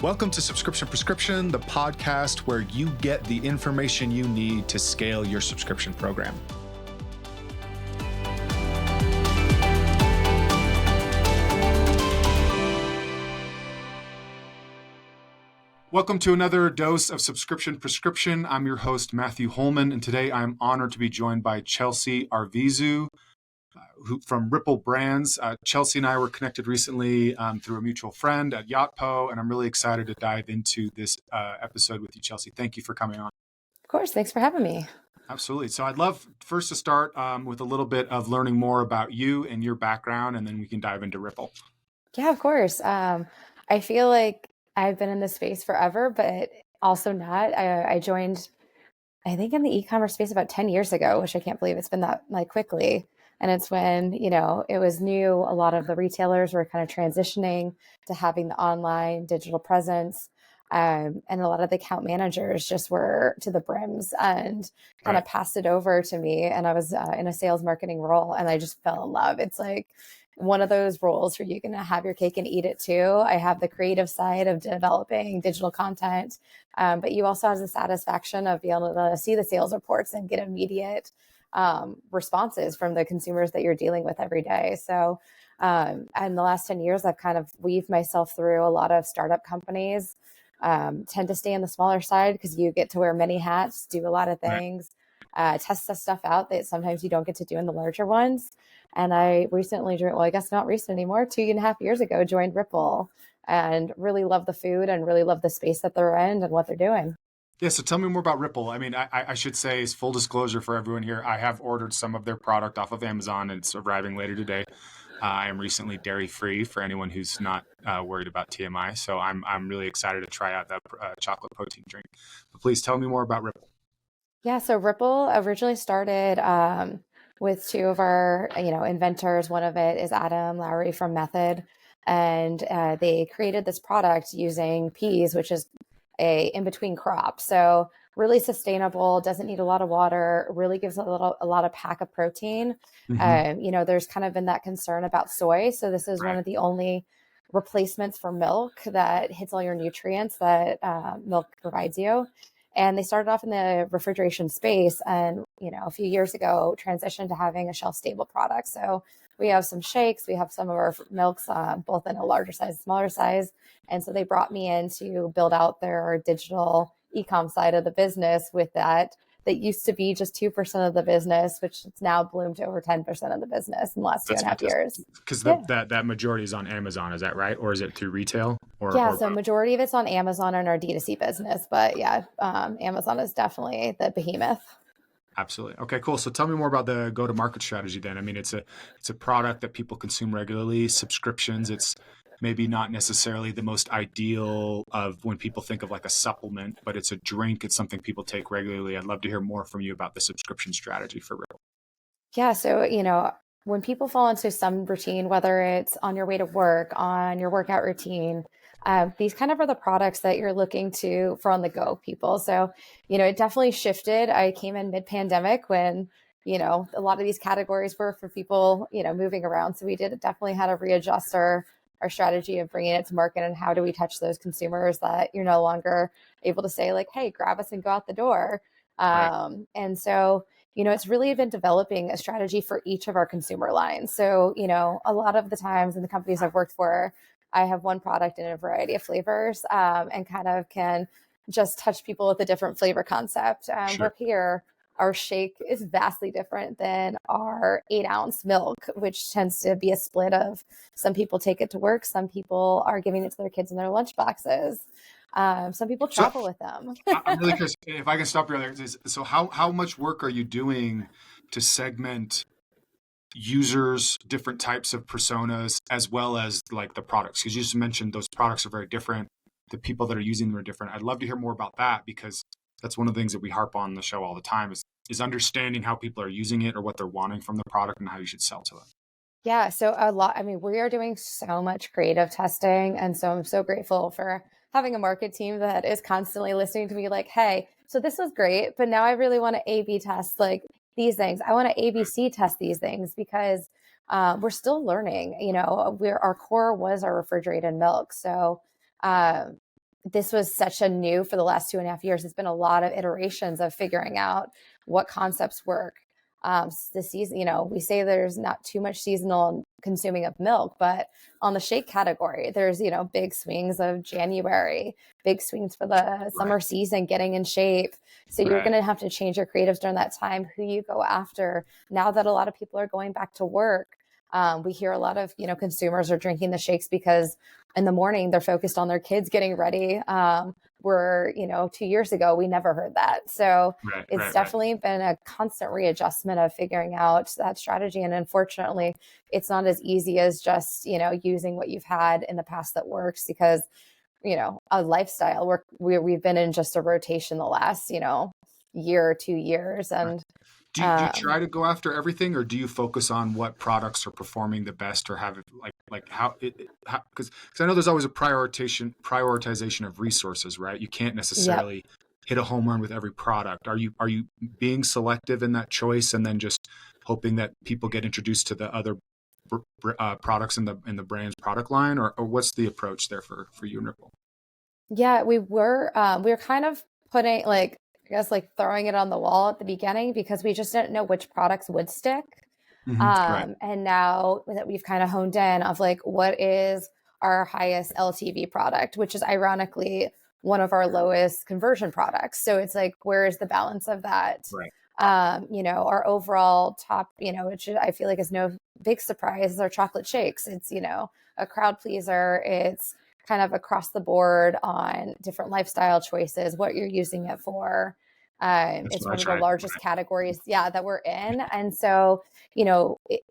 Welcome to Subscription Prescription, the podcast where you get the information you need to scale your subscription program. Welcome to another dose of Subscription Prescription. I'm your host, Matthew Holman, and today I'm honored to be joined by Chelsea Arvizu from Ripple Brands. Chelsea and I were connected recently through a mutual friend at Yachtpo, and I'm really excited to dive into this episode with you, Chelsea. Thank you for coming on. Of course. Thanks for having me. Absolutely. So I'd love first to start with a little bit of learning more about you and your background, and then we can dive into Ripple. Yeah, of course. I feel like I've been in this space forever, but also not. I joined, I think, in the e-commerce space about 10 years ago, which I can't believe it's been that quickly. And it's when, it was new. A lot of the retailers were kind of transitioning to having the online digital presence. And a lot of the account managers just were to the brims and kind of passed it over to me. And I was in a sales marketing role, and I just fell in love. It's like one of those roles where you can have your cake and eat it too. I have the creative side of developing digital content, but you also have the satisfaction of being able to see the sales reports and get immediate responses from the consumers that you're dealing with every day. So, and the last 10 years, I've kind of weaved myself through a lot of startup companies, tend to stay on the smaller side because you get to wear many hats, do a lot of things, test the stuff out that sometimes you don't get to do in the larger ones. And I recently, well, I guess not recent anymore, 2.5 years ago, joined Ripple and really love the food and really love the space that they're in and what they're doing. Yeah, so tell me more about Ripple. I mean, I should say, as full disclosure for everyone here, I have ordered some of their product off of Amazon, and it's arriving later today. I am recently dairy-free for anyone who's not worried about TMI. So I'm really excited to try out that chocolate protein drink. But please tell me more about Ripple. Yeah, so Ripple originally started with two of our, inventors. One of it is Adam Lowry from Method, and they created this product using peas, which is a in-between crop. So really sustainable, doesn't need a lot of water, really gives a lot of pack of protein. Mm-hmm. There's kind of been that concern about soy. So this is one of the only replacements for milk that hits all your nutrients that milk provides you. And they started off in the refrigeration space and, a few years ago, transitioned to having a shelf-stable product. So we have some shakes, we have some of our milks, both in a larger size, smaller size. And so they brought me in to build out their digital e-com side of the business with that. That used to be just 2% of the business, which it's now bloomed to over 10% of the business in the last 2.5 years. Because that majority is on Amazon, is that right? Or is it through retail? So majority of it's on Amazon and our D2C business. But Amazon is definitely the behemoth. Absolutely. Okay, cool. So tell me more about the go-to-market strategy then. I mean, it's a product that people consume regularly, subscriptions. It's maybe not necessarily the most ideal of when people think of like a supplement, but it's a drink. It's something people take regularly. I'd love to hear more from you about the subscription strategy for Ripple. Yeah. So, when people fall into some routine, whether it's on your way to work, on your workout routine, these kind of are the products that you're looking for on the go people. So, it definitely shifted. I came in mid-pandemic when, a lot of these categories were for people, moving around. So we definitely had to readjust our strategy of bringing it to market and how do we touch those consumers that you're no longer able to say like, hey, grab us and go out the door. And so, it's really been developing a strategy for each of our consumer lines. So, a lot of the times in the companies I've worked for, I have one product in a variety of flavors and kind of can just touch people with a different flavor concept. Where here, our shake is vastly different than our 8-ounce milk, which tends to be a split of some people take it to work. Some people are giving it to their kids in their lunch boxes. Some people travel with them. I'm really curious if I can stop you there. So how much work are you doing to segment users, different types of personas, as well as like the products? Because you just mentioned those products are very different. The people that are using them are different. I'd love to hear more about that because that's one of the things that we harp on the show all the time is understanding how people are using it or what they're wanting from the product and how you should sell to them. Yeah. So we are doing so much creative testing. And so I'm so grateful for having a market team that is constantly listening to me like, hey, so this was great, but now I really want to A/B test like these things. I want to ABC test these things because we're still learning. Our core was our refrigerated milk. So this was such a new for the last 2.5 years. It's been a lot of iterations of figuring out what concepts work. The season, we say there's not too much seasonal consuming of milk, but on the shake category, there's, big swings of January, big swings for the summer season, getting in shape. So you're going to have to change your creatives during that time, who you go after. Now that a lot of people are going back to work, we hear a lot of, consumers are drinking the shakes because in the morning they're focused on their kids getting ready. Where, 2 years ago, we never heard that. So it's definitely been a constant readjustment of figuring out that strategy. And unfortunately, it's not as easy as just, using what you've had in the past that works, because, a lifestyle we've been in just a rotation the last, year or 2 years. And do you try to go after everything, or do you focus on what products are performing the best, or have it like how because I know there's always a prioritization of resources, right? You can't necessarily hit a home run with every product. Are you being selective in that choice, and then just hoping that people get introduced to the other products in the brand's product line, or what's the approach there for you and Ripple? Yeah, we were kind of putting, like, I guess, like throwing it on the wall at the beginning, because we just didn't know which products would stick. Right. And now that we've kind of honed in of like, what is our highest LTV product, which is ironically one of our lowest conversion products. So it's like, where is the balance of that? Right. Our overall top, which I feel like is no big surprise, is our chocolate shakes. It's, a crowd pleaser. It's kind of across the board on different lifestyle choices, what you're using it for. It's one of the largest categories, that we're in. And so,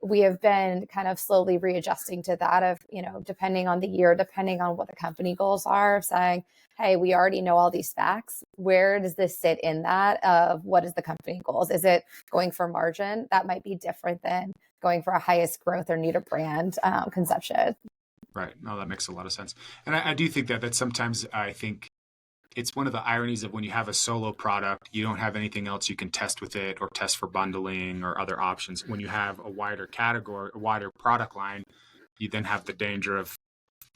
we have been kind of slowly readjusting to that of, depending on the year, depending on what the company goals are, saying, hey, we already know all these facts. Where does this sit in that of what is the company goals? Is it going for margin? That might be different than going for a highest growth or need a brand conception. Right. No, that makes a lot of sense. And I do think that sometimes I think it's one of the ironies of when you have a solo product, you don't have anything else you can test with it or test for bundling or other options. When you have a wider category, a wider product line, you then have the danger of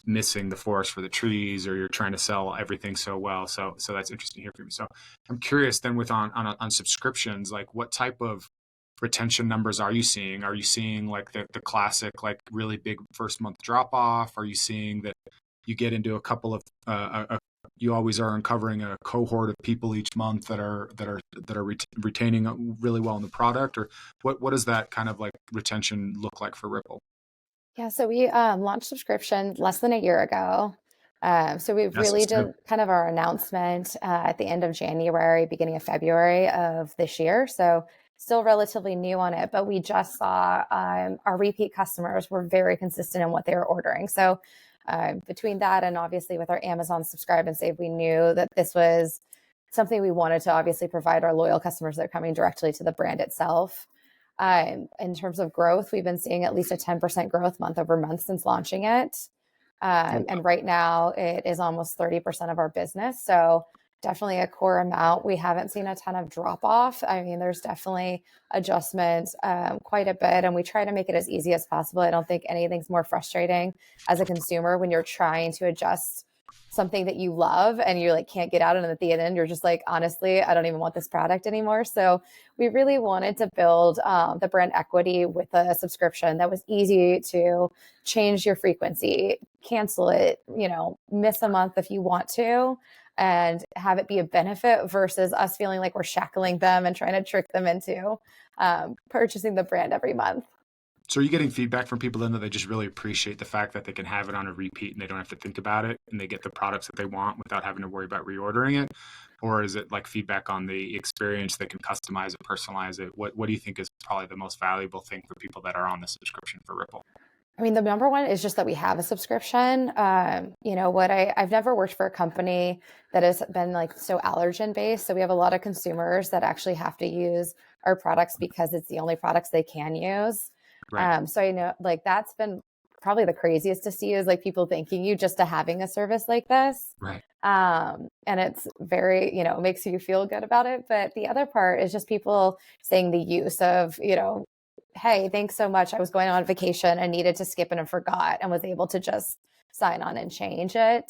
missing the forest for the trees, or you're trying to sell everything so well. So that's interesting to hear from you. So I'm curious then, with on subscriptions, like what type of retention numbers are you seeing? Are you seeing like the classic, like really big first month drop off? Are you seeing that you get into a couple of you always are uncovering a cohort of people each month that are retaining really well in the product, or what does that kind of like retention look like for Ripple? Yeah, so we launched subscription less than a year ago. So we Yes, really did kind of our announcement at the end of January, beginning of February of this year. So still relatively new on it, but we just saw our repeat customers were very consistent in what they were ordering. So between that and obviously with our Amazon Subscribe and Save, we knew that this was something we wanted to obviously provide our loyal customers that are coming directly to the brand itself. In terms of growth, we've been seeing at least a 10% growth month over month since launching it. And right now it is almost 30% of our business. So definitely a core amount. We haven't seen a ton of drop off. I mean, there's definitely adjustments quite a bit, and we try to make it as easy as possible. I don't think anything's more frustrating as a consumer when you're trying to adjust something that you love and you like can't get out, and at the end you're just like, honestly, I don't even want this product anymore. So we really wanted to build the brand equity with a subscription that was easy to change your frequency, cancel it, miss a month if you want to, and have it be a benefit versus us feeling like we're shackling them and trying to trick them into purchasing the brand every month. So are you getting feedback from people then that they just really appreciate the fact that they can have it on a repeat and they don't have to think about it, and they get the products that they want without having to worry about reordering it? Or is it like feedback on the experience? They can customize it, personalize it. What do you think is probably the most valuable thing for people that are on the subscription for Ripple? I mean, the number one is just that we have a subscription. I've never worked for a company that has been like so allergen based. So we have a lot of consumers that actually have to use our products because it's the only products they can use. Right. So I know like that's been probably the craziest to see, is like people thanking you just to having a service like this. Right. And it's very, it makes you feel good about it. But the other part is just people saying the use of, hey, thanks so much. I was going on vacation and needed to skip it and forgot, and was able to just sign on and change it.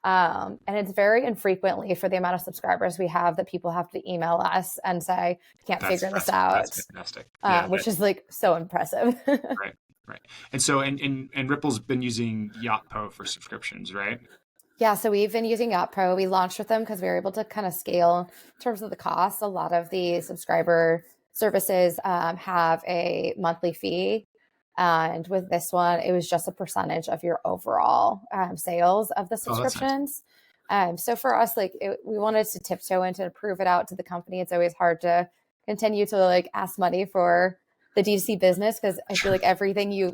And it's very infrequently for the amount of subscribers we have that people have to email us and say, can't figure this That's out, fantastic. Yeah, which is like so impressive. right, right. And so and Ripple's been using Yotpo for subscriptions, right? Yeah, so we've been using Yacht Pro. We launched with them because we were able to kind of scale in terms of the cost. A lot of the subscriber services have a monthly fee. And with this one, it was just a percentage of your overall sales of the Oh, that's nice. subscriptions. So for us, like we wanted to tiptoe in to prove it out to the company. It's always hard to continue to like ask money for the D2C business because I feel Sure. like everything you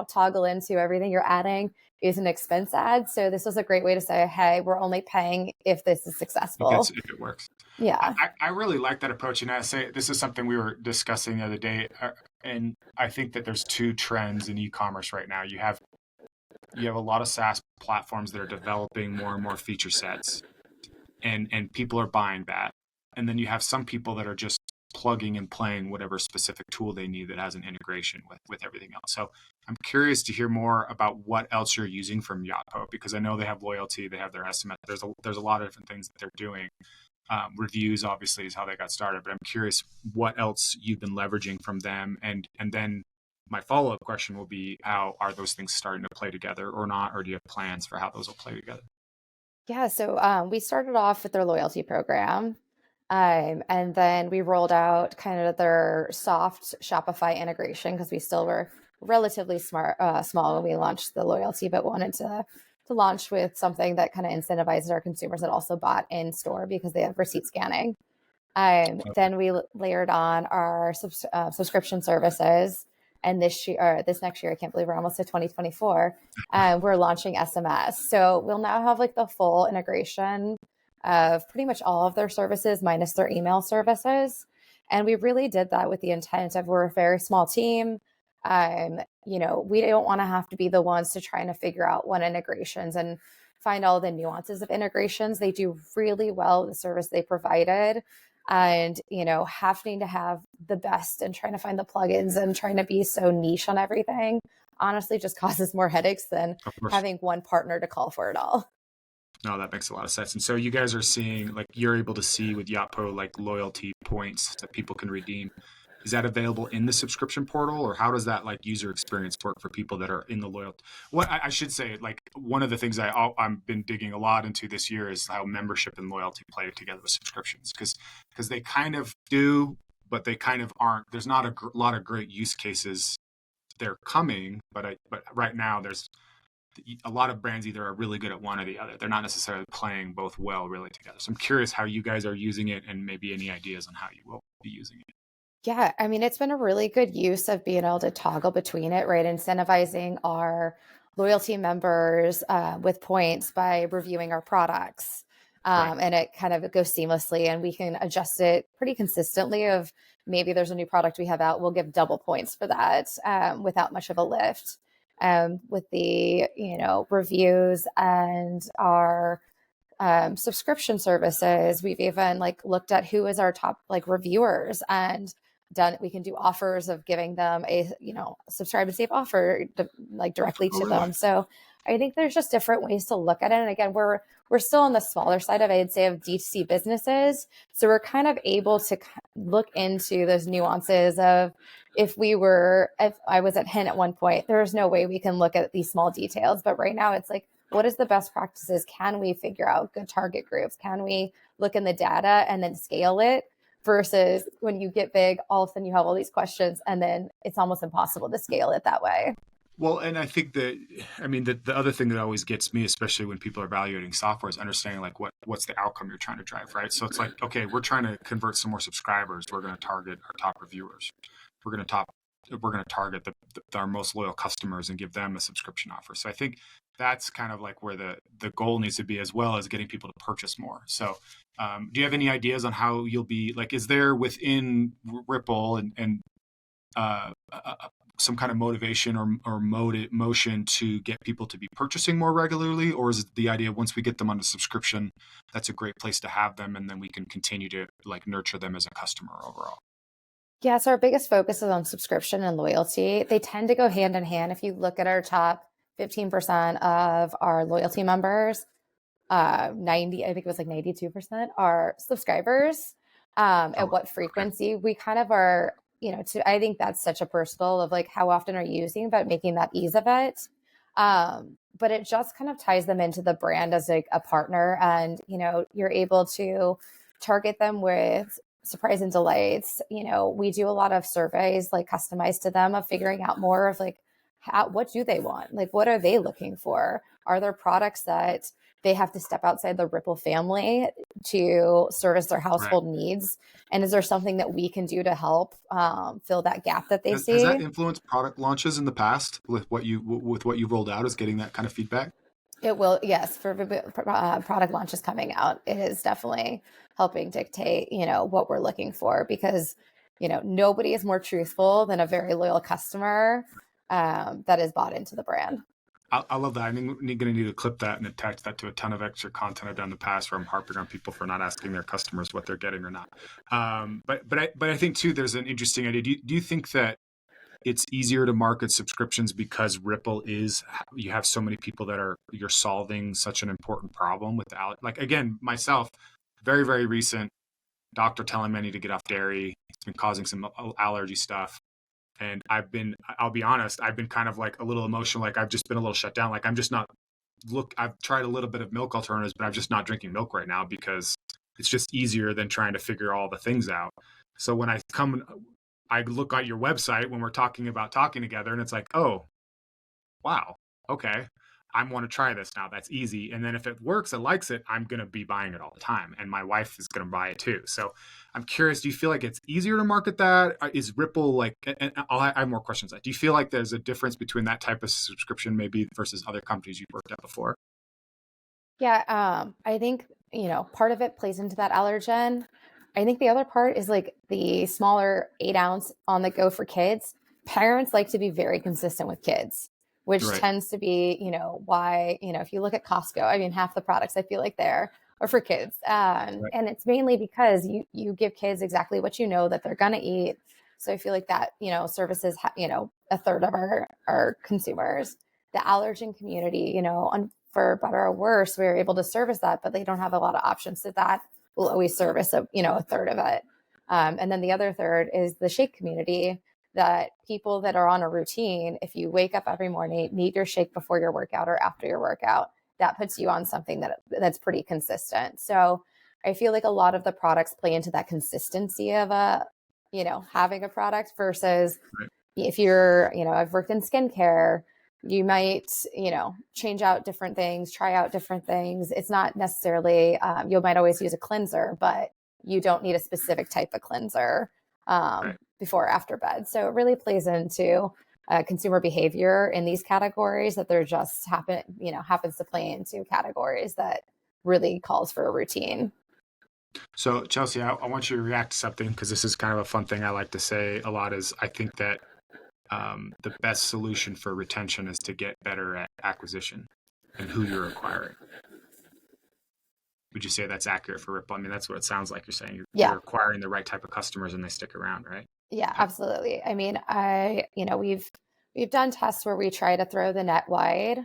toggle into, everything you're adding is an expense ad. So this was a great way to say, hey, we're only paying if this is successful. If it works. Yeah. I really like that approach. And I say this is something we were discussing the other day. And I think that there's two trends in e-commerce right now. You have a lot of SaaS platforms that are developing more and more feature sets, and people are buying that. And then you have some people that are just plugging and playing whatever specific tool they need that has an integration with everything else. So I'm curious to hear more about what else you're using from Yotpo, because I know they have loyalty, they have their estimate. There's a lot of different things that they're doing. Reviews obviously is how they got started, but I'm curious what else you've been leveraging from them, and then my follow-up question will be, how are those things starting to play together or not, or do you have plans for how those will play together? Yeah. So we started off with their loyalty program. And then we rolled out kind of their soft Shopify integration because we still were relatively small when we launched the loyalty, but wanted to launch with something that kind of incentivizes our consumers that also bought in store because they have receipt scanning. Okay. Then we layered on our subscription services. And this year, or this next year, I can't believe we're almost to 2024. We're launching SMS. So we'll now have like the full integration of pretty much all of their services minus their email services. And we really did that with the intent of we're a very small team. We don't want to have to be the ones to try and figure out what integrations and find all the nuances of integrations. They do really well the service they provided. And, having to have the best and trying to find the plugins and trying to be so niche on everything honestly just causes more headaches than Of course. having one partner to call for it all. No, that makes a lot of sense. And so you guys are seeing, like, you're able to see with Yotpo, like, loyalty points that people can redeem. Is that available in the subscription portal, or how does that like user experience work for people that are in the loyalty? What I should say, like, one of the things I've been digging a lot into this year is how membership and loyalty play together with subscriptions, because they kind of do, but they kind of aren't. There's not a lot of great use cases. They're coming, but right now there's a lot of brands either are really good at one or the other. They're not necessarily playing both well really together. So I'm curious how you guys are using it, and maybe any ideas on how you will be using it. Yeah, I mean, it's been a really good use of being able to toggle between it, right? Incentivizing our loyalty members with points by reviewing our products. Right. And it kind of goes seamlessly, and we can adjust it pretty consistently. Of maybe there's a new product we have out, we'll give double points for that without much of a lift. With the reviews and our subscription services, we've even like looked at who is our top like reviewers and done. We can do offers of giving them a subscribe and save offer like directly Oh, to really? them. So I think there's just different ways to look at it. And again, we're still on the smaller side of, I'd say, of D2C businesses. So we're kind of able to look into those nuances of if I was at Hint at one point, there's no way we can look at these small details. But right now it's like, what is the best practices? Can we figure out good target groups? Can we look in the data and then scale it? Versus when you get big, all of a sudden you have all these questions and then it's almost impossible to scale it that way. Well, and I think that, I mean, the other thing that always gets me, especially when people are evaluating software, is understanding like what's the outcome you're trying to drive, right? So it's like, okay, we're trying to convert some more subscribers. We're going to target our top reviewers. We're going to top, we're going to target our most loyal customers and give them a subscription offer. So I think that's kind of like where the goal needs to be, as well as getting people to purchase more. So do you have any ideas on how you'll be like, is there within Ripple and some kind of motivation or motion to get people to be purchasing more regularly? Or is it the idea once we get them on a subscription, that's a great place to have them, and then we can continue to like nurture them as a customer overall? Yeah, so our biggest focus is on subscription and loyalty. They tend to go hand in hand. If you look at our top 15% of our loyalty members, 90, I think it was like 92% are subscribers. Oh, At what okay. frequency we kind of are, I think that's such a personal of like how often are you using, but making that ease of it. But it just kind of ties them into the brand as like a partner, and you're able to target them with surprise and delights. We do a lot of surveys like customized to them of figuring out more of like what do they want? Like what are they looking for? Are there products that they have to step outside the Ripple family to service their Right. household needs? And is there something that we can do to help fill that gap that they Has that see? influenced product launches in the past with what you rolled out? Is getting that kind of feedback? It will, yes, for product launches coming out, it is definitely helping dictate, what we're looking for, because, nobody is more truthful than a very loyal customer that is bought into the brand. I love that. I'm going to need to clip that and attach that to a ton of extra content I've done in the past where I'm harping on people for not asking their customers what they're getting or not. But I think too, there's an interesting idea. Do you think that it's easier to market subscriptions because Ripple is, you have so many people that you're solving such an important problem without, like, again, myself, very, very recent doctor telling me I need to get off dairy. It's been causing some allergy stuff. And I'll be honest, I've been kind of like a little emotional. Like I've just been a little shut down. Like I'm just not I've tried a little bit of milk alternatives, but I'm just not drinking milk right now because it's just easier than trying to figure all the things out. So when I look at your website when we're talking about talking together and it's like, oh, wow, okay, I want to try this now. That's easy. And then if it works, it likes it, I'm going to be buying it all the time. And my wife is going to buy it too. So I'm curious, do you feel like it's easier to market that? Is Ripple like, and I have more questions. Do you feel like there's a difference between that type of subscription maybe versus other companies you've worked at before? Yeah, I think, part of it plays into that allergen. I think the other part is like the smaller 8 ounce on the go for kids. Parents like to be very consistent with kids, which Right. tends to be, why, if you look at Costco, I mean, half the products I feel like there are for kids. Right. And it's mainly because you give kids exactly what you know that they're going to eat. So I feel like that, services, a third of our consumers. The allergen community, for better or worse, we are able to service that, but they don't have a lot of options. So that will always service a third of it. And then the other third is the shake community, that people that are on a routine, if you wake up every morning, need your shake before your workout or after your workout, that puts you on something that's pretty consistent. So I feel like a lot of the products play into that consistency of having a product versus Right. if I've worked in skincare, you might, change out different things, try out different things. It's not necessarily, you might always use a cleanser, but you don't need a specific type of cleanser Right. before or after bed. So it really plays into consumer behavior in these categories, that they're just happens to play into categories that really calls for a routine. So Chelsea, I want you to react to something because this is kind of a fun thing I like to say a lot is I think that the best solution for retention is to get better at acquisition and who you're acquiring. Would you say that's accurate for Ripple? I mean, that's what it sounds like you're saying. You're Yeah. acquiring the right type of customers and they stick around, right? Yeah, Okay. absolutely. I mean, we've done tests where we try to throw the net wide,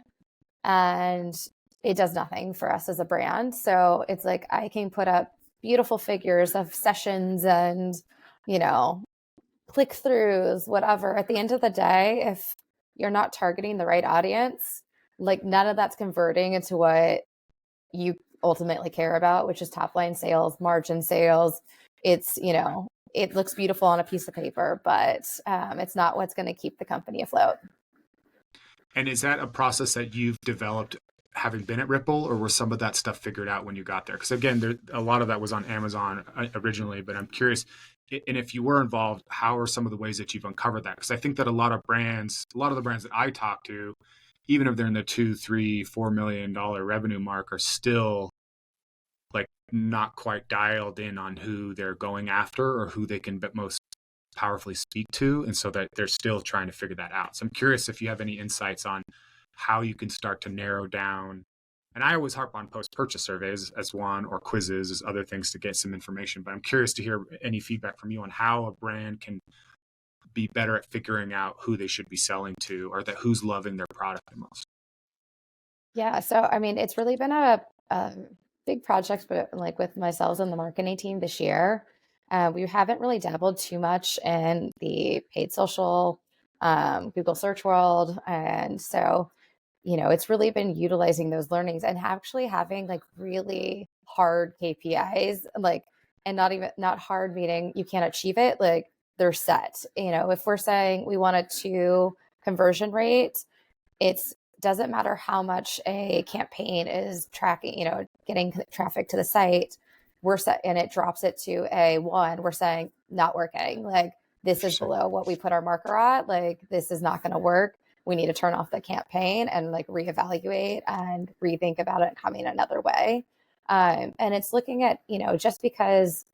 and it does nothing for us as a brand. So it's like I can put up beautiful figures of sessions and, you know, click throughs, whatever. At the end of the day, if you're not targeting the right audience, like none of that's converting into what you ultimately care about, which is top line sales, margin sales. It's, it looks beautiful on a piece of paper, but it's not what's going to keep the company afloat. And is that a process that you've developed having been at Ripple, or was some of that stuff figured out when you got there? Because again, a lot of that was on Amazon originally, but I'm curious. And if you were involved, how are some of the ways that you've uncovered that? Because I think that a lot of the brands that I talk to, even if they're in the 2, 3, $4 million revenue mark, are still like not quite dialed in on who they're going after or who they can most powerfully speak to, and so that they're still trying to figure that out. So I'm curious if you have any insights on how you can start to narrow down. And I always harp on post-purchase surveys as one, or quizzes as other things to get some information. But I'm curious to hear any feedback from you on how a brand can be better at figuring out who they should be selling to, or that who's loving their product the most. Yeah. So, I mean, it's really been a big project, but like with myself and the marketing team this year, we haven't really dabbled too much in the paid social, Google search world. And so, it's really been utilizing those learnings and actually having like really hard KPIs, like, and not hard meaning you can't achieve it, like they're set. If we're saying we want a 2 conversion rate, it's doesn't matter how much a campaign is tracking, getting traffic to the site. We're set and it drops it to a 1. We're saying not working. Like this is Interesting. below what we put our marker at. Like this is not going to work. We need to turn off the campaign and like reevaluate and rethink about it coming another way. And it's looking at, just because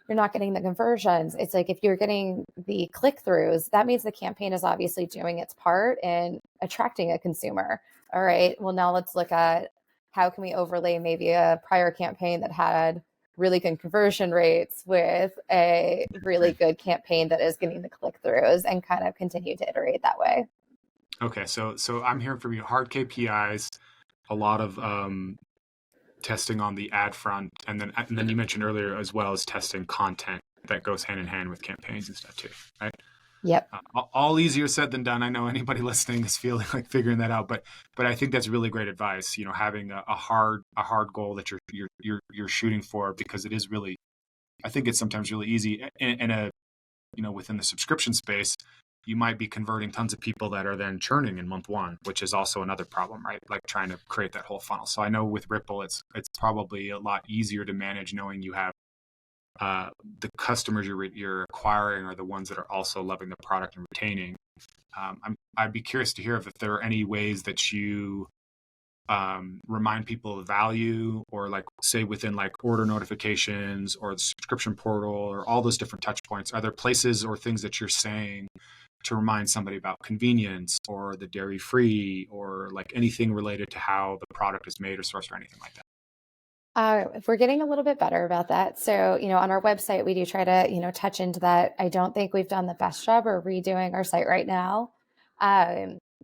you're not getting the conversions, it's like if you're getting the click throughs, that means the campaign is obviously doing its part in attracting a consumer. All right, well, now let's look at how can we overlay maybe a prior campaign that had really good conversion rates with a really good campaign that is getting the click throughs and kind of continue to iterate that way. Okay, so I'm hearing from you hard KPIs, a lot of testing on the ad front, and then you mentioned earlier as well as testing content that goes hand in hand with campaigns and stuff too, right? Yep. All easier said than done. I know anybody listening is feeling like figuring that out, but I think that's really great advice. Having a hard goal that you're shooting for, because it is really, I think it's sometimes really easy in a within the subscription space. You might be converting tons of people that are then churning in month 1, which is also another problem, right? Like trying to create that whole funnel. So I know with Ripple, it's probably a lot easier to manage knowing you have the customers you're acquiring are the ones that are also loving the product and retaining. I'd be curious to hear if there are any ways that you remind people of value, or like say within like order notifications or the subscription portal or all those different touch points. Are there places or things that you're saying to remind somebody about convenience or the dairy free or like anything related to how the product is made or sourced or anything like that? We're getting a little bit better about that. So, on our website, we do try to, touch into that. I don't think we've done the best job of redoing our site right now.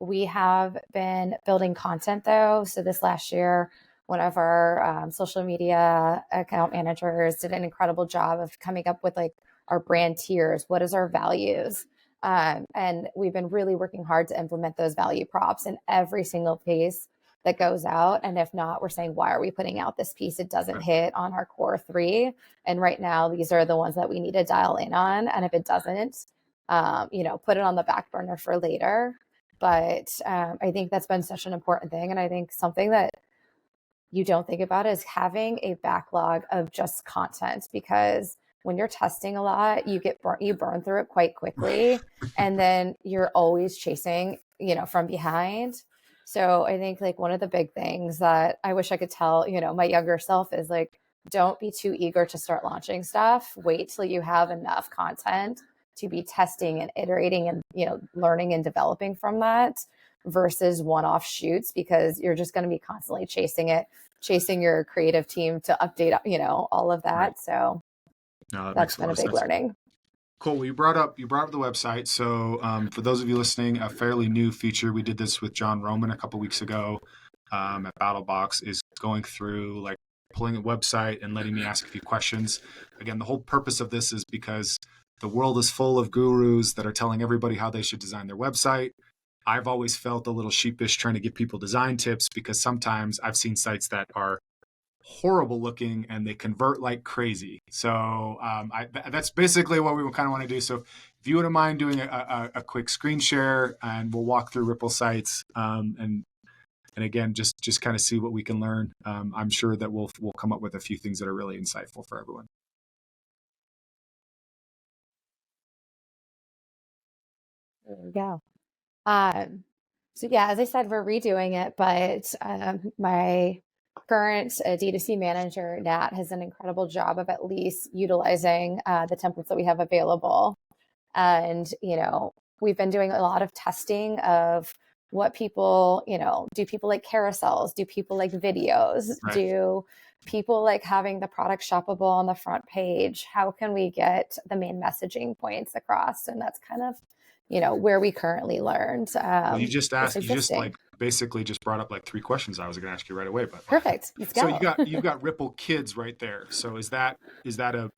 We have been building content though. So this last year, one of our social media account managers did an incredible job of coming up with like our brand tiers. What is our values? And we've been really working hard to implement those value props in every single piece that goes out. And if not, we're saying, why are we putting out this piece? It doesn't Right. hit on our core 3. And right now, these are the ones that we need to dial in on. And if it doesn't, put it on the back burner for later. But I think that's been such an important thing. And I think something that you don't think about is having a backlog of just content, because when you're testing a lot, you burn through it quite quickly, and then you're always chasing, from behind. So I think like one of the big things that I wish I could tell, my younger self is like, don't be too eager to start launching stuff. Wait till you have enough content to be testing and iterating and, learning and developing from that, versus one-off shoots, because you're just going to be constantly chasing your creative team to update, all of that. Right. So No, that makes that's a lot been a of big sense. learning. Cool. Well, you brought up the website. So for those of you listening, a fairly new feature, we did this with John Roman a couple weeks ago at BattleBox, is going through like pulling a website and letting me ask a few questions. Again, the whole purpose of this is because the world is full of gurus that are telling everybody how they should design their website. I've always felt a little sheepish trying to give people design tips, because sometimes I've seen sites that are horrible looking and they convert like crazy. So that's basically what we kind of want to do. So if you wouldn't mind doing a quick screen share, and we'll walk through Ripple sites, and again, just kind of see what we can learn. I'm sure that we'll come up with a few things that are really insightful for everyone. There we go. So yeah, as I said, we're redoing it, but my current D2C manager, Nat, has an incredible job of at least utilizing the templates that we have available. And, we've been doing a lot of testing of what people, do people like carousels? Do people like videos? Right. Do people like having the product shoppable on the front page? How can we get the main messaging points across? And that's kind of, where we currently learned Well, you what's just existing. basically just brought up like three questions I was going to ask you right away. But Perfect. Let's so go. you've got Ripple Kids right there. So is that a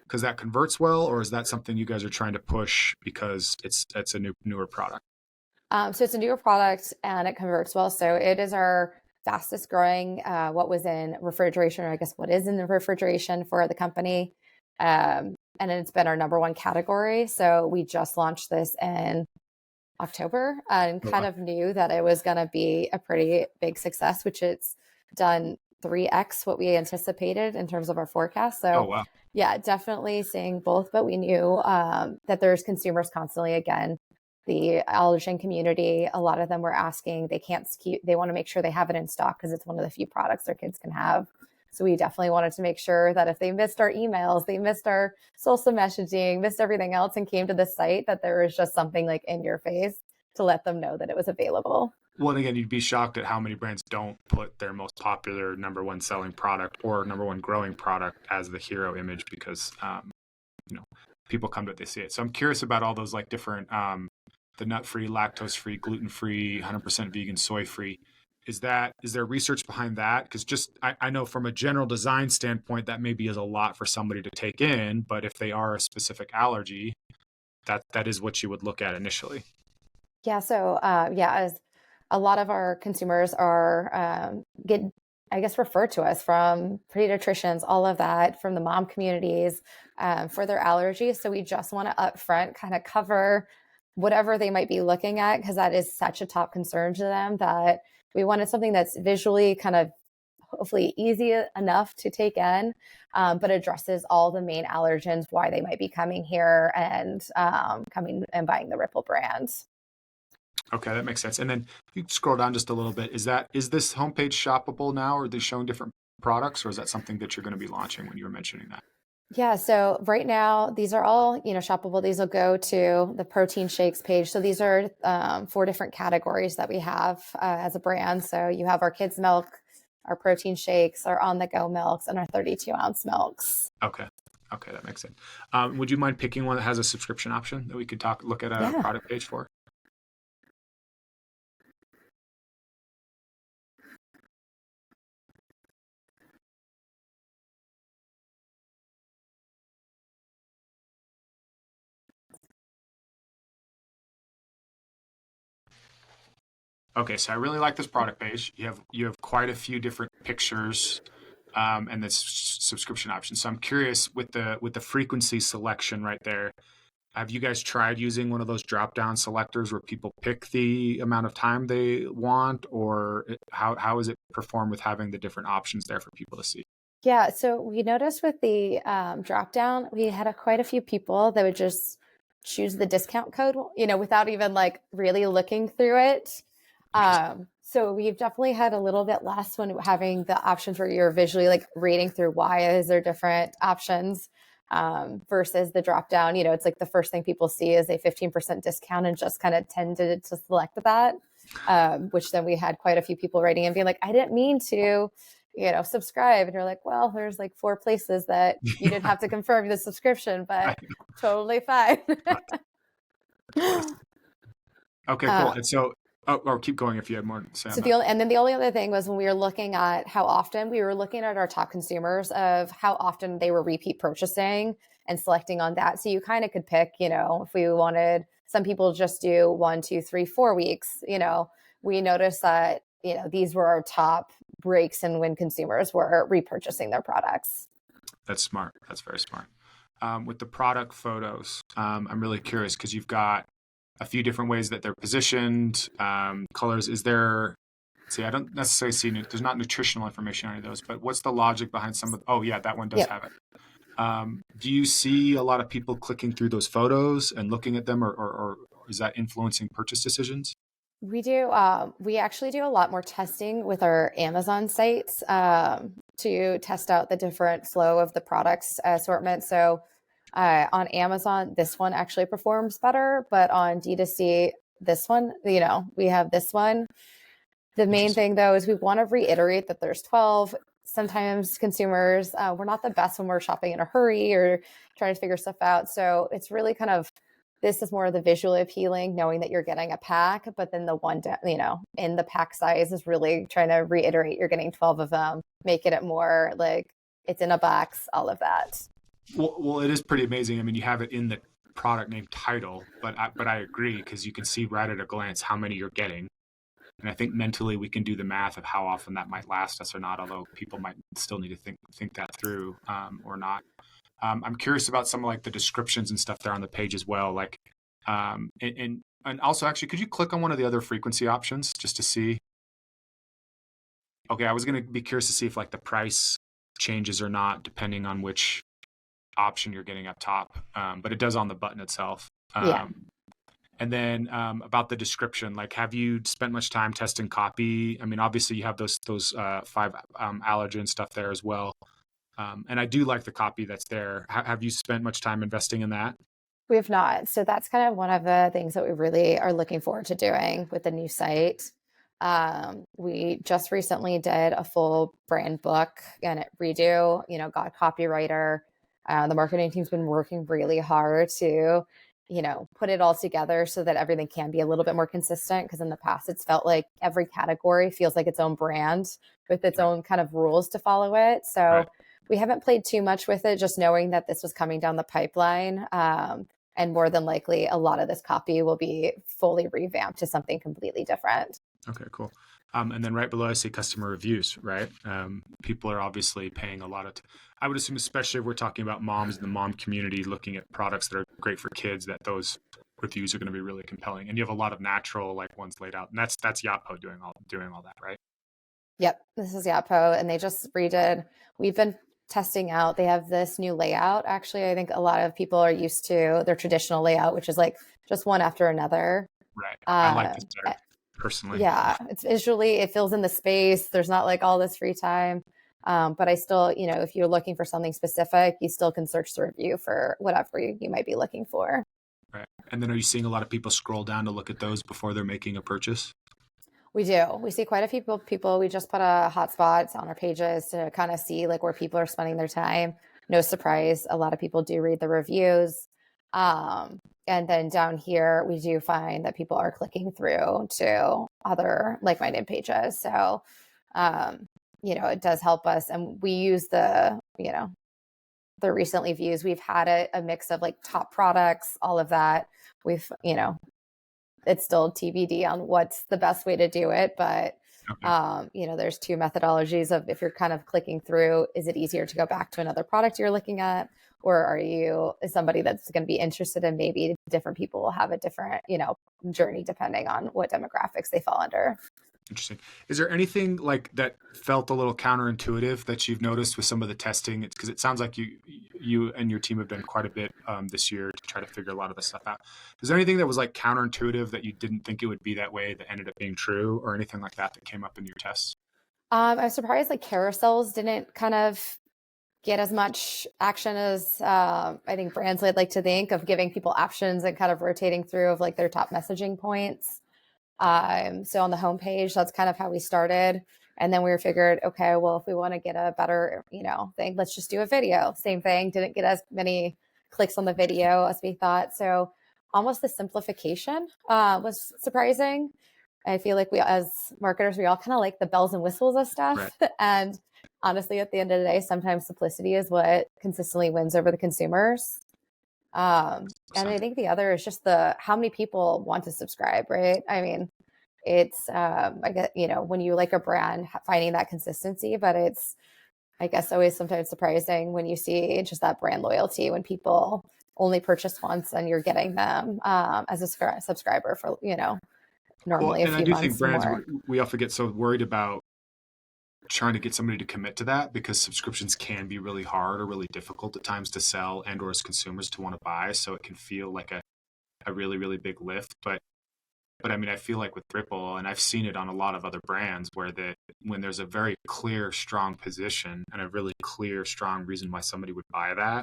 because that converts well, or is that something you guys are trying to push because it's a newer product? So it's a newer product and it converts well. So it is our fastest growing, what was in refrigeration, or I guess what is in the refrigeration for the company. And it's been our number one category. So we just launched this in October and Oh, kind of knew that it was going to be a pretty big success, which it's done 3x what we anticipated in terms of our forecast. oh So wow. yeah, definitely seeing both, but we knew that there's consumers constantly, again, the allergen community, a lot of them were asking, they can't keep, they want to make sure they have it in stock because it's one of the few products their kids can have. So we definitely wanted to make sure that if they missed our emails, they missed our social messaging, missed everything else and came to the site, that there was just something like in your face to let them know that it was available. Well, and again, you'd be shocked at how many brands don't put their most popular number one selling product or number one growing product as the hero image because you know people come to it, they see it. So I'm curious about all those like different the nut free, lactose free, gluten free, 100% vegan, soy free. Is there research behind that? Because just I know from a general design standpoint that maybe is a lot for somebody to take in, but if they are a specific allergy, that is what you would look at initially. Yeah. So, yeah, as a lot of our consumers are get, I guess, referred to us from pediatricians, all of that, from the mom communities for their allergies. So we just want to upfront kind of cover whatever they might be looking at because that is such a top concern to them that we wanted something that's visually kind of hopefully easy enough to take in, but addresses all the main allergens, why they might be coming here and coming and buying the Ripple brand. Okay, that makes sense. And then if you scroll down just a little bit, is this homepage shoppable now? Or are they showing different products, or is that something that you're going to be launching when you were mentioning that? Yeah, so right now these are all, shoppable. These will go to the protein shakes page. So these are four different categories that we have as a brand. So you have our kids milk, our protein shakes, our on the go milks, and our 32-ounce milks. Okay. Okay, that makes sense. Would you mind picking one that has a subscription option that we could look at a Yeah. product page for? Okay, so I really like this product page. You have quite a few different pictures, and this subscription option. So I'm curious with the frequency selection right there. Have you guys tried using one of those drop down selectors where people pick the amount of time they want, or how is it performed with having the different options there for people to see? Yeah, so we noticed with the drop down, we had quite a few people that would just choose the discount code, without even like really looking through it. Interesting. So we've definitely had a little bit less when having the options where you're visually like reading through why is there different options versus the drop down. It's like the first thing people see is a 15% discount and just kind of tended to select that, which then we had quite a few people writing and being like, I didn't mean to subscribe. And you're like, well, there's like four places that you didn't have to confirm the subscription, but totally fine. Okay, cool. And so, or keep going if you had more to say on So that. the only other thing was when we were looking at how often we were looking at our top consumers of how often they were repeat purchasing and selecting on that. So you kind of could pick, if we wanted, some people just do 1, 2, 3, 4 weeks, we noticed that, these were our top breaks and when consumers were repurchasing their products. That's smart. That's very smart. With the product photos, I'm really curious because you've got a few different ways that they're positioned, colors. Is there, see, I don't necessarily see, there's not nutritional information on any of those, but what's the logic behind some of, oh yeah, that one does Yep. have it. Do you see a lot of people clicking through those photos and looking at them, or is that influencing purchase decisions? We do. We actually do a lot more testing with our Amazon sites to test out the different flow of the products assortment. So on Amazon, this one actually performs better, but on D2C, this one, we have this one. The main Interesting. thing though is we want to reiterate that there's 12. Sometimes consumers, we're not the best when we're shopping in a hurry or trying to figure stuff out. So it's really kind of this is more of the visually appealing, knowing that you're getting a pack, but then the one, in the pack size is really trying to reiterate you're getting 12 of them, making it more like it's in a box, all of that. Well, it is pretty amazing. I mean, you have it in the product name title, but I agree because you can see right at a glance how many you're getting. And I think mentally we can do the math of how often that might last us or not, although people might still need to think that through or not. I'm curious about some of like the descriptions and stuff there on the page as well. Like, and also actually, could you click on one of the other frequency options just to see? Okay, I was going to be curious to see if like the price changes or not, depending on which option you're getting up top. But it does on the button itself. Yeah. And then about the description, like, have you spent much time testing copy? I mean, obviously you have those 5 allergen stuff there as well. And I do like the copy that's there. Have you spent much time investing in that? We have not. So that's kind of one of the things that we really are looking forward to doing with the new site. We just recently did a full brand book and redo, got a copywriter. The marketing team's been working really hard to, put it all together so that everything can be a little bit more consistent. Because in the past, it's felt like every category feels like its own brand with its own kind of rules to follow it. So Right. we haven't played too much with it, just knowing that this was coming down the pipeline. And more than likely, a lot of this copy will be fully revamped to something completely different. Okay, cool. And then right below, I see customer reviews, right? People are obviously paying a lot of, I would assume, especially if we're talking about moms in the mom community looking at products that are great for kids, that those reviews are going to be really compelling. And you have a lot of natural like ones laid out. And that's Yapo doing all that, right? Yep, this is Yapo, and they just redid. We've been testing out. They have this new layout. Actually, I think a lot of people are used to their traditional layout, which is like just one after another. Right. I like this better personally. Yeah, it's visually, it fills in the space. There's not like all this free time. But I still, if you're looking for something specific, you still can search the review for whatever you might be looking for. Right. And then are you seeing a lot of people scroll down to look at those before they're making a purchase? We do. We see quite a few people. We just put a hotspot on our pages to kind of see like where people are spending their time. No surprise, a lot of people do read the reviews. And then down here, we do find that people are clicking through to other like-minded pages. So, it does help us. And we use the recently views. We've had a mix of like top products, all of that. We've, it's still TBD on what's the best way to do it. But, Okay. there's 2 methodologies of if you're kind of clicking through, is it easier to go back to another product you're looking at? Or are you somebody that's going to be interested in maybe different people will have a different, journey depending on what demographics they fall under? Interesting. Is there anything like that felt a little counterintuitive that you've noticed with some of the testing? Because it sounds like you and your team have done quite a bit this year to try to figure a lot of this stuff out. Is there anything that was like counterintuitive that you didn't think it would be that way that ended up being true, or anything like that that came up in your tests? I'm surprised like carousels didn't kind of get as much action as I think brands would like to think of, giving people options and kind of rotating through of like their top messaging points. So on the homepage, that's kind of how we started. And then we figured, okay, well, if we want to get a better, thing, let's just do a video. Same thing. Didn't get as many clicks on the video as we thought. So almost the simplification was surprising. I feel like we, as marketers, we all kind of like the bells and whistles of stuff. Right. And honestly, at the end of the day, sometimes simplicity is what consistently wins over the consumers. And I think the other is just how many people want to subscribe, right? I mean, it's I guess when you like a brand, finding that consistency, but it's I guess always sometimes surprising when you see just that brand loyalty when people only purchase once and you're getting them as a subscriber for Well, normally a and I few do think months brands, more. we often get so worried about trying to get somebody to commit to that because subscriptions can be really hard or really difficult at times to sell and or as consumers to want to buy. So it can feel like a really, really big lift. But I mean, I feel like with Ripple, and I've seen it on a lot of other brands where when there's a very clear, strong position and a really clear, strong reason why somebody would buy that,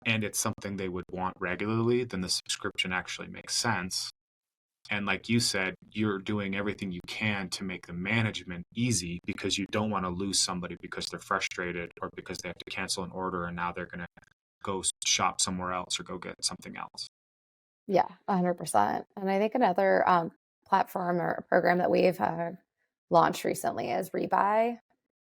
and it's something they would want regularly, then the subscription actually makes sense. And like you said, you're doing everything you can to make the management easy because you don't want to lose somebody because they're frustrated or because they have to cancel an order and now they're going to go shop somewhere else or go get something else. Yeah, 100%. And I think another platform or program that we've launched recently is Rebuy,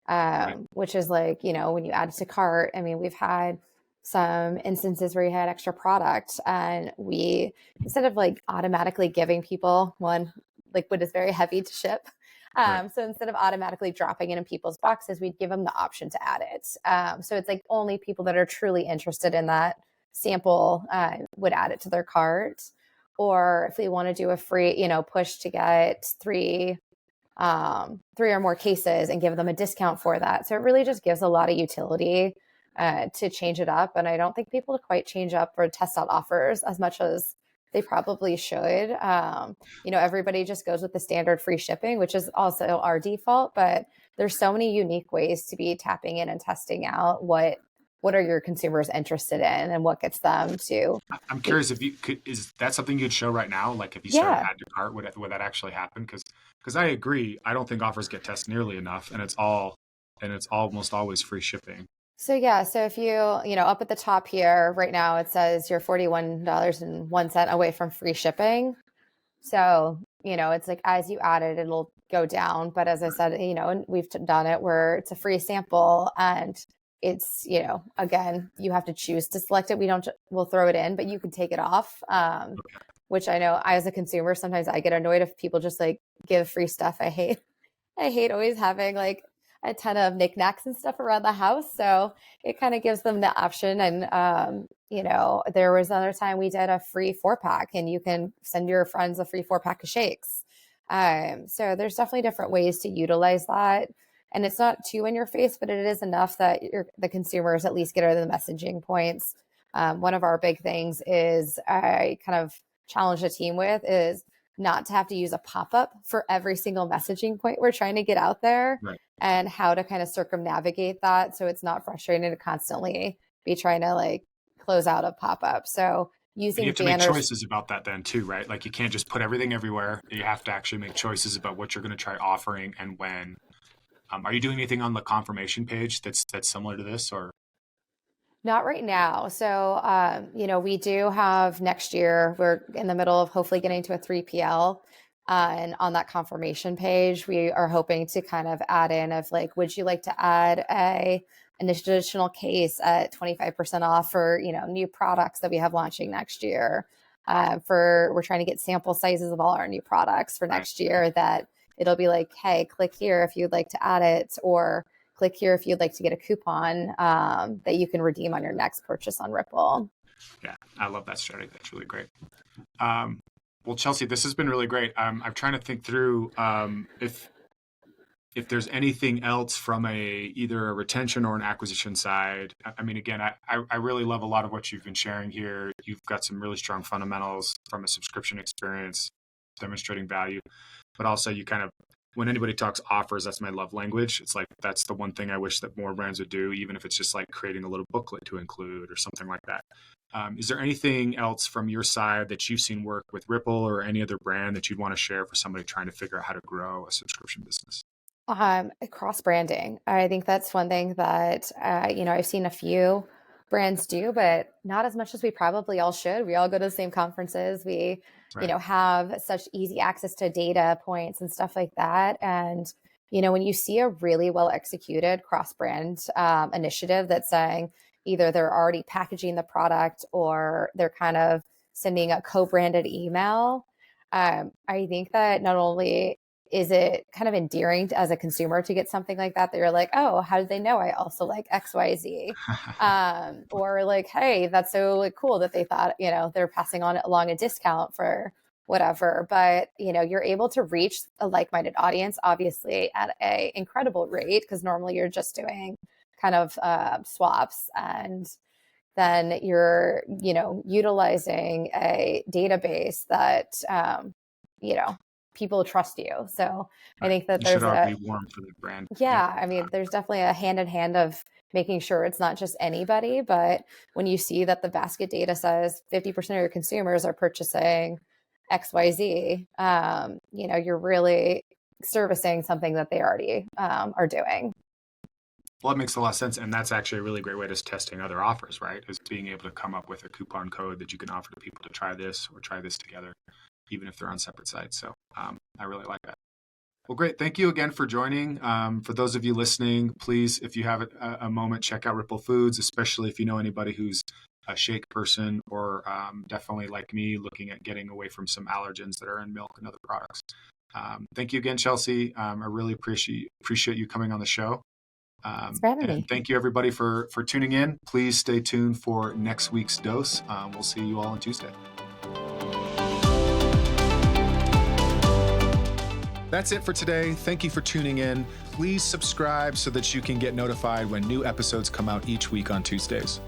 Right. which is like, when you add to cart, I mean, we've had some instances where you had extra product and we, instead of like automatically giving people one, liquid is very heavy to ship. Right. So instead of automatically dropping it in people's boxes, we'd give them the option to add it. So it's like only people that are truly interested in that sample would add it to their cart. Or if we want to do a free, push to get three or more cases and give them a discount for that. So it really just gives a lot of utility to change it up. And I don't think people quite change up or test out offers as much as they probably should. Everybody just goes with the standard free shipping, which is also our default, but there's so many unique ways to be tapping in and testing out what are your consumers interested in and what gets them to. I'm curious if you could, is that something you'd show right now? Like if you started Yeah. add to cart, would that actually happen? Because I agree, I don't think offers get tested nearly enough, and it's almost always free shipping. So yeah, so if up at the top here right now, it says you're $41.01 away from free shipping. So, it's like as you add it, it'll go down. But as I said, and we've done it where it's a free sample and it's, again, you have to choose to select it. We'll throw it in, but you can take it off. Which I know as a consumer, sometimes I get annoyed if people just like give free stuff. I hate always having like a ton of knickknacks and stuff around the house. So it kind of gives them the option. And, there was another time we did a free 4-pack and you can send your friends a free 4-pack of shakes. So there's definitely different ways to utilize that. And it's not too in your face, but it is enough that the consumers at least get out of the messaging points. One of our big things is I kind of challenge the team with is not to have to use a pop-up for every single messaging point we're trying to get out there Right. and how to kind of circumnavigate that so it's not frustrating to constantly be trying to like close out a pop-up. So And you using have to make banners. choices about that then too, right? Like you can't just put everything everywhere. You have to actually make choices about what you're going to try offering and when. Are you doing anything on the confirmation page that's similar to this, or Not right now. So, we do have next year, we're in the middle of hopefully getting to a 3PL. And on that confirmation page, we are hoping to kind of add in of like, would you like to add an additional case at 25% off for, new products that we have launching next year? We're trying to get sample sizes of all our new products for right? next year that it'll be like, hey, click here if you'd like to add it, or click here if you'd like to get a coupon that you can redeem on your next purchase on Ripple. Yeah, I love that strategy. That's really great. Um, well, Chelsea, this has been really great. I'm trying to think through if there's anything else from either a retention or an acquisition side. I mean, again, I really love a lot of what you've been sharing here. You've got some really strong fundamentals from a subscription experience, demonstrating value, but also you kind of, when anybody talks offers, that's my love language. It's like that's the one thing I wish that more brands would do, even if it's just like creating a little booklet to include or something like that. Is there anything else from your side that you've seen work with Ripple or any other brand that you'd want to share for somebody trying to figure out how to grow a subscription business? Cross branding. I think that's one thing that, I've seen a few brands do, but not as much as we probably all should. We all go to the same conferences. We, Right. have such easy access to data points and stuff like that. And, when you see a really well executed cross brand initiative that's saying either they're already packaging the product or they're kind of sending a co-branded email. I think that not only is it kind of endearing as a consumer to get something like that you're like, oh, how did they know I also like XYZ? Or like, hey, that's so like cool that they thought, they're passing on along a discount for whatever. But you're able to reach a like-minded audience, obviously, at a incredible rate, because normally you're just doing kind of swaps, and then you're, utilizing a database that you know people trust you. So I Right. think that You should there's already a, be warm for the brand. Yeah. yeah, I mean, there's definitely a hand in hand of making sure it's not just anybody, but when you see that the basket data says 50% of your consumers are purchasing XYZ, you're really servicing something that they already are doing. Well, that makes a lot of sense. And that's actually a really great way to testing other offers, right? Is being able to come up with a coupon code that you can offer to people to try this or try this together, even if they're on separate sites. So I really like that. Well, great. Thank you again for joining. For those of you listening, please, if you have a moment, check out Ripple Foods, especially if you know anybody who's a shake person or definitely like me, looking at getting away from some allergens that are in milk and other products. Thank you again, Chelsea. I really appreciate you coming on the show. Thanks for having And me. thank you, everybody, for tuning in. Please stay tuned for next week's dose. We'll see you all on Tuesday. That's it for today. Thank you for tuning in. Please subscribe so that you can get notified when new episodes come out each week on Tuesdays.